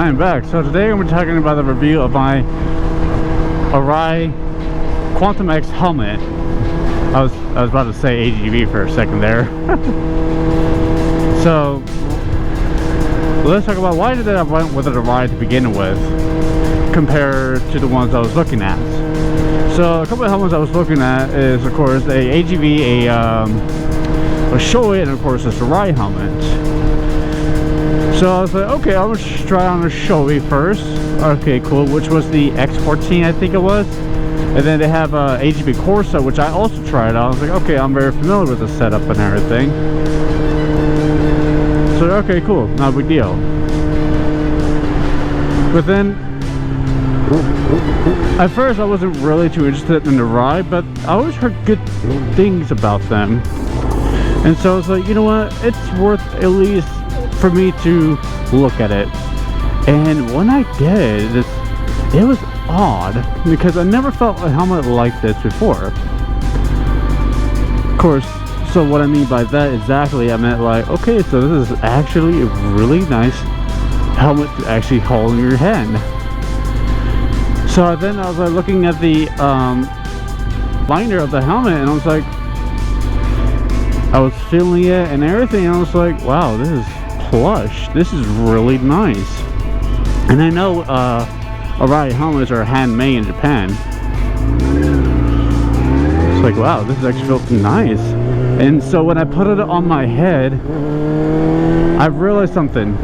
I am back. So today I'm talking about the review of my Arai Quantum X helmet. I was about to say AGV for a second there. So let's talk about why did I went with an Arai to begin with compared to the ones I was looking at. So a couple of helmets I was looking at is of course a AGV, a Shoei, and of course this Arai helmet. So I was like, okay, I'm gonna try on a Shoei first. Okay, cool, which was the X14 I think it was. And then they have a AGV Corsa, which I also tried out. I was like, okay, I'm very familiar with the setup and everything. So okay, cool, not a big deal. But then at first I wasn't really too interested in the Arai, but I always heard good things about them. And so I was like, you know what, it's worth at least for me to look at it. And when I did, it was odd because I never felt a helmet like this before. Of course, so what I mean by that exactly, I meant like, okay, so this is actually a really nice helmet to actually hold in your hand. So then I was like looking at the liner of the helmet, and I was like, I was feeling it and everything, and I was like, wow, this is plush. This is really nice. And I know Arai helmets are handmade in Japan. It's like, wow, this actually feels nice. And so when I put it on my head, I realized something.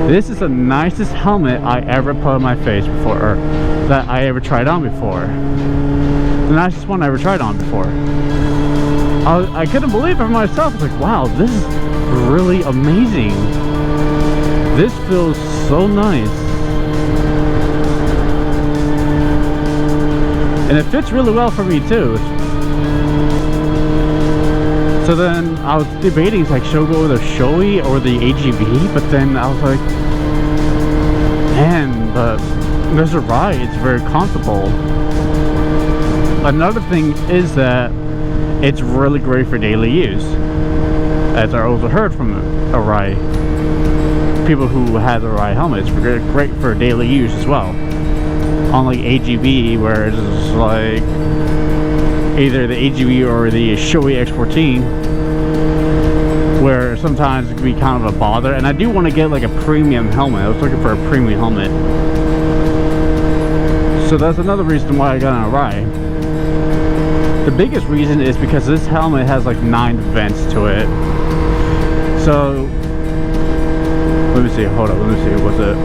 This is the nicest helmet I ever put on my face before, or that I ever tried on before. The nicest one I ever tried on before. I couldn't believe it for myself. I was like, wow, this is really amazing. This feels so nice. And it fits really well for me too. So then I was debating, like, should I go with the Shoei or the AGV? But then I was like, man, there's a ride. It's very comfortable. Another thing is that it's really great for daily use, as I also heard from Arai. People who have the Arai helmets, it's great for daily use as well. Unlike AGV, where it's like either the AGV or the Shoei X14, where sometimes it can be kind of a bother. And I do want to get like a premium helmet. I was looking for a premium helmet. So that's another reason why I got an Arai. The biggest reason is because this helmet has like 9 vents to it. So let me see, hold up, let me see, what's it?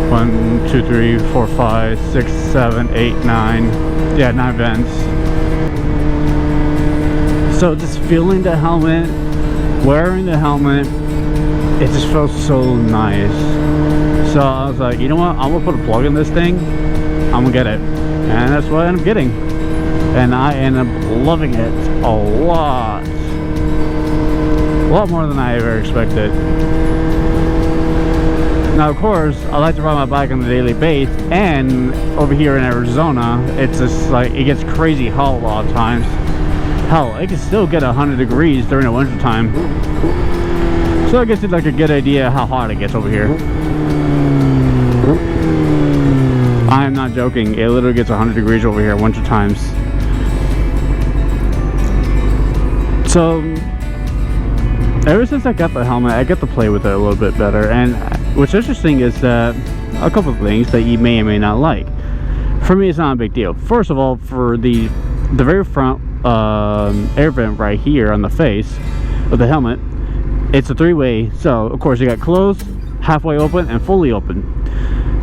1, 2, 3, 4, 5, 6, 7, 8, 9. Yeah, 9 vents. So just feeling the helmet, wearing the helmet, it just feels so nice. So I was like, you know what, I'm gonna put a plug in this thing, I'm gonna get it. And that's what I ended up getting. And I ended up loving it a lot more than I ever expected. Now of course, I like to ride my bike on a daily basis, and over here in Arizona, it's just like, it gets crazy hot a lot of times. Hell, it can still get 100 degrees during the winter time. So it gives you like a good idea how hot it gets over here. I am not joking, it literally gets 100 degrees over here winter times. So ever since I got the helmet, I get to play with it a little bit better. And what's interesting is that a couple of things that you may or may not like. For me, it's not a big deal. First of all, for the very front air vent right here on the face of the helmet, it's a 3-way. So of course you got closed, halfway open, and fully open.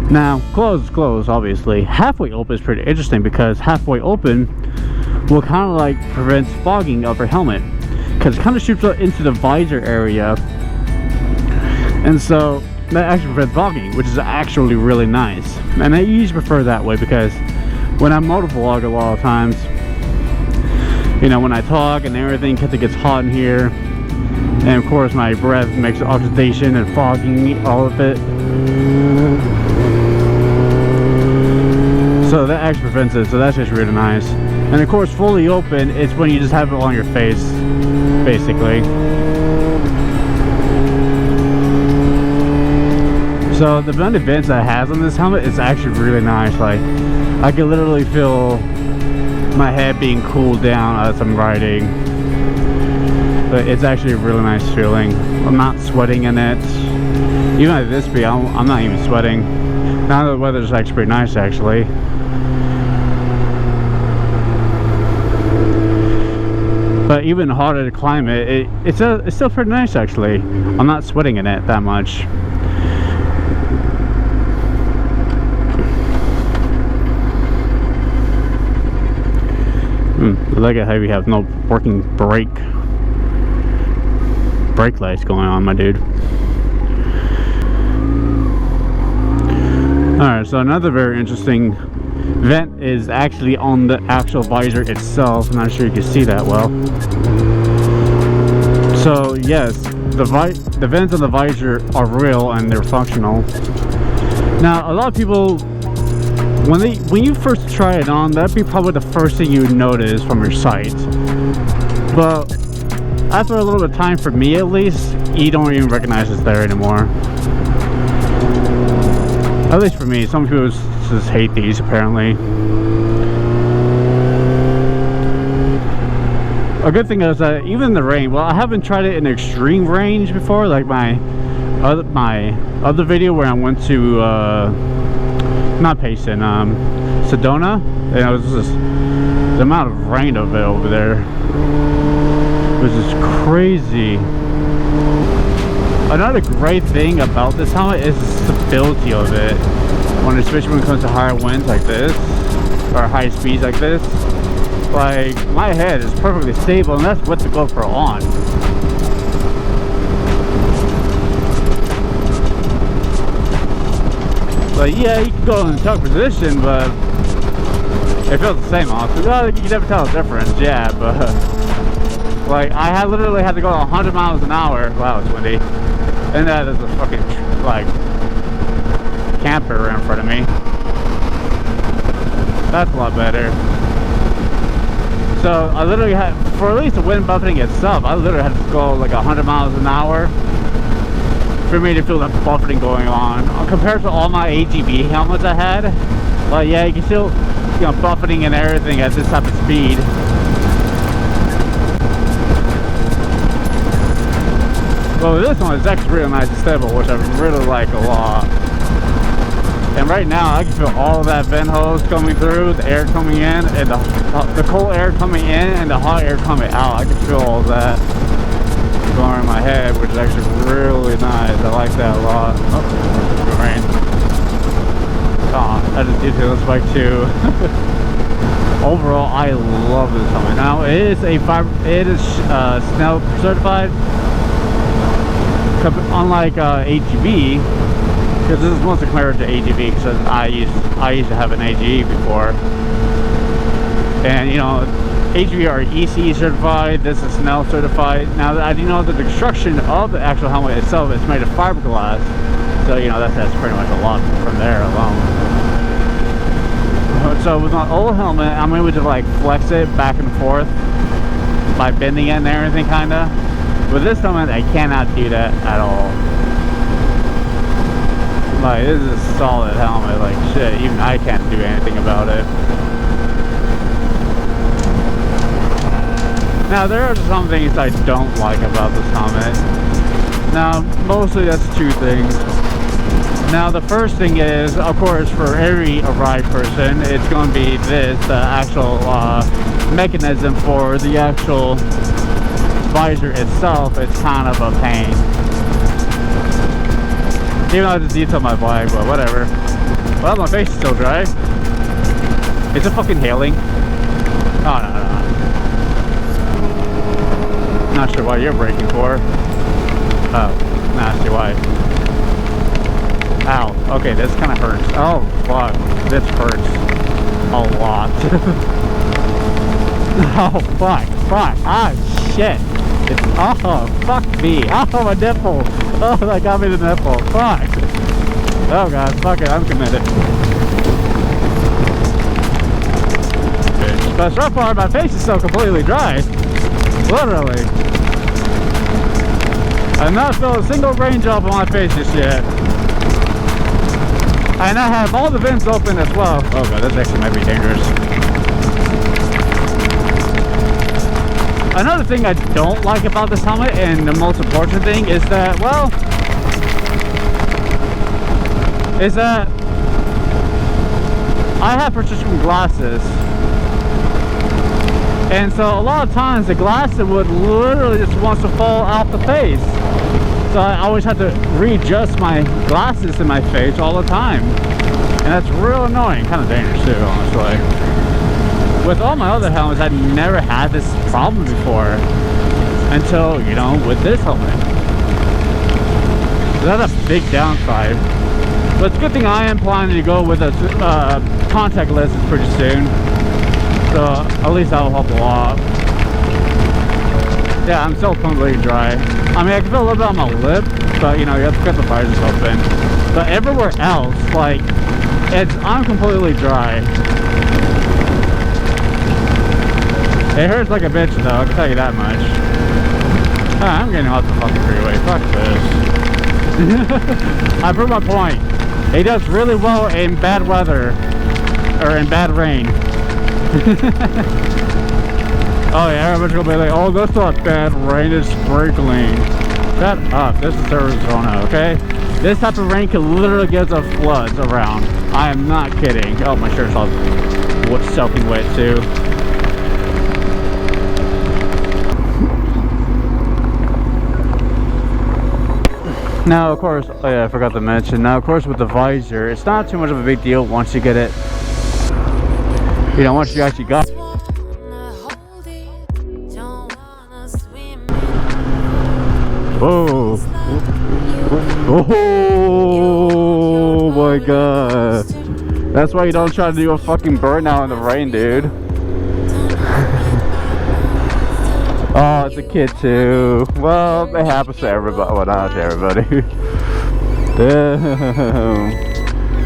Now closed is closed, obviously. Halfway open is pretty interesting because halfway open will kind of like prevent fogging of your helmet, because it kind of shoots up into the visor area, and so that actually prevents fogging, which is actually really nice. And I usually prefer that way because when I motovlog a lot of times, you know, when I talk and everything, because it gets hot in here, and of course my breath makes oxidation and fogging all of it. So that actually prevents it, so that's just really nice. And of course, fully open, it's when you just have it on your face, basically. So the amount of vents that it has on this helmet is actually really nice. Like, I can literally feel my head being cooled down as I'm riding. But it's actually a really nice feeling. I'm not sweating in it. Even at this speed, I'm not even sweating. Now the weather's actually pretty nice, actually. But even hotter to climate, it's still pretty nice, actually. I'm not sweating in it that much. I like it how we have no working brake lights going on, my dude. Alright, so another very interesting vent is actually on the actual visor itself. I'm not sure you can see that well. So yes, the vents on the visor are real and they're functional. Now a lot of people, when you first try it on, that'd be probably the first thing you would notice from your sight. But after a little bit of time, for me at least, you don't even recognize it's there anymore. At least for me. Some people just hate these, apparently. A good thing is that even in the rain, well, I haven't tried it in extreme range before, like my other video where I went to not Payson, Sedona, and it was just the amount of rain of it over there was just crazy. Another great thing about this helmet is the stability of it. Especially when it comes to higher winds like this, or high speeds like this, like my head is perfectly stable, and that's with the GoPro on. Like, yeah, you can go in a tuck position, but it feels the same, honestly. Well, you can never tell the difference, yeah, but like, I literally had to go 100 miles an hour. Wow, it's windy. And there's a fucking, like, camper in front of me. That's a lot better. So, I literally had, for at least the wind buffeting itself, I literally had to go like 100 miles an hour for me to feel that buffeting going on. Compared to all my AGV helmets I had, like, yeah, you can still, you know, buffeting and everything at this type of speed. Well, this one is actually really nice and stable, which I really like a lot. And right now, I can feel all of that vent hose coming through, the air coming in, and the cold air coming in, and the hot air coming out. I can feel all of that going in my head, which is actually really nice. I like that a lot. Oh, rain. Oh, I just did this bike too. Overall, I love this helmet. Now, it is Snell certified. Unlike AGV, because this is mostly compared to AGV, because I used to have an AGV before, and you know, AGV are EC certified. This is Snell certified. Now I do know that the construction of the actual helmet itself is made of fiberglass, so you know that's pretty much a lot from there alone. So with my old helmet, I'm able to like flex it back and forth by bending it and everything, kinda. With this helmet, I cannot do that at all. Like, this is a solid helmet, like shit, even I can't do anything about it. Now, there are some things I don't like about this helmet. Now, mostly that's two things. Now, the first thing is, of course, for every arai person, it's going to be this, the actual mechanism for the actual visor itself. It's kind of a pain. Even though I just detailed my bike, but whatever. Well, my face is still dry. Is it fucking hailing? Oh, no. Not sure why you're braking for. Oh, not sure why. Ow. Okay, this kind of hurts. Oh, fuck. This hurts a lot. Oh, fuck. Ah, shit. Oh, fuck me. Oh, my nipple. Oh, that got me the nipple. Fuck. Oh, God. Fuck it. I'm committed. But so far, my face is still completely dry. Literally. I've not felt a single raindrop on my face just yet. And I have all the vents open as well. Oh god, this actually might be dangerous. Another thing I don't like about this helmet, and the most important thing, is that, well, I have prescription glasses. And so a lot of times the glasses would literally just wants to fall off the face. So I always have to readjust my glasses in my face all the time. And that's real annoying, kind of dangerous too, honestly. With all my other helmets, I never had this problem before. Until, you know, with this helmet. So that's a big downside. But it's a good thing I am planning to go with a contact lenses pretty soon. So at least that will help a lot. Yeah, I'm still completely dry. I mean, I can feel a little bit on my lip, but you know, you have to cut the visors open. But everywhere else, like, I'm completely dry. It hurts like a bitch though, I can tell you that much. I'm getting off the fucking freeway, fuck this. I proved my point. It does really well in bad weather, or in bad rain. Oh yeah, everybody's gonna be like, oh, that's not bad rain, it's sprinkling. Shut up, this is Arizona, okay? This type of rain can literally get us floods around. I am not kidding. Oh, my shirt's all soaking wet too. Now, of course, oh yeah, I forgot to mention. Now, of course, with the visor, it's not too much of a big deal once you get it. You know, once you actually got it. Whoa! Oh my god! That's why you don't try to do a fucking burnout in the rain, dude. Oh, it's a kid too. Well, it happens to everybody. Well, not to everybody. Damn.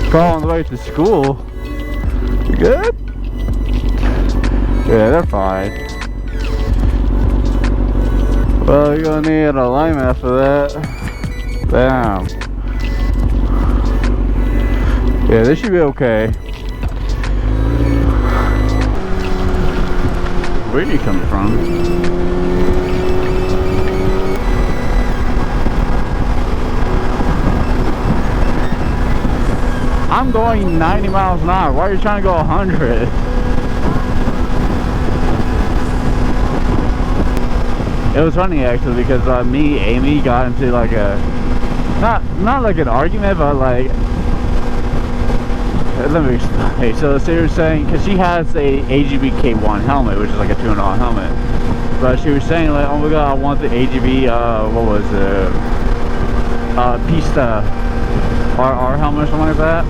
Crawl on the way to school. You good? Yeah, they're fine. Well, you're gonna need an alignment after that. Damn. Yeah, this should be okay. Where are you coming from? I'm going 90 miles an hour. Why are you trying to go 100? It was funny actually because me, Amy got into like a not like an argument, but like, let me explain. So she was saying, because she has a AGV K1 helmet, which is like a $200 helmet, but she was saying like, oh my god, I want the AGV what was it, Pista RR helmet or something like that.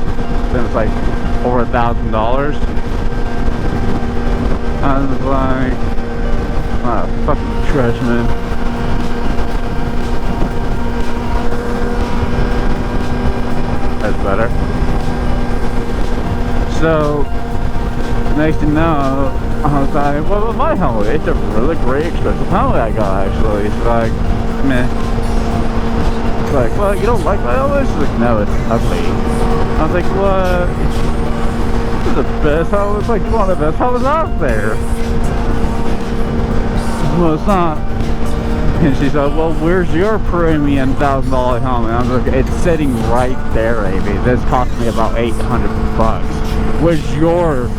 Then it's like over $1,000. I was like, ah, fucking trash, man. That's better. So, next thing you know, I was like, what about my helmet? It's a really great expensive helmet I got actually. It's like, meh. It's like, well, you don't like my helmet? She's like, no, it's ugly. I was like, what? This is the best helmet. It's like one of the best helmets out there. Well, it's not. And she said, well, where's your premium $1,000 helmet? I was like, it's sitting right there, Amy. This cost me about $800. Where's your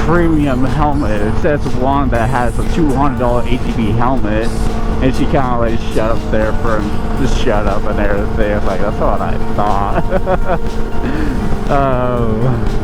premium helmet? It says one that has a $200 ATV helmet. And she kind of like shut up there for him. Just shut up and everything. I was like, that's what I thought. Oh.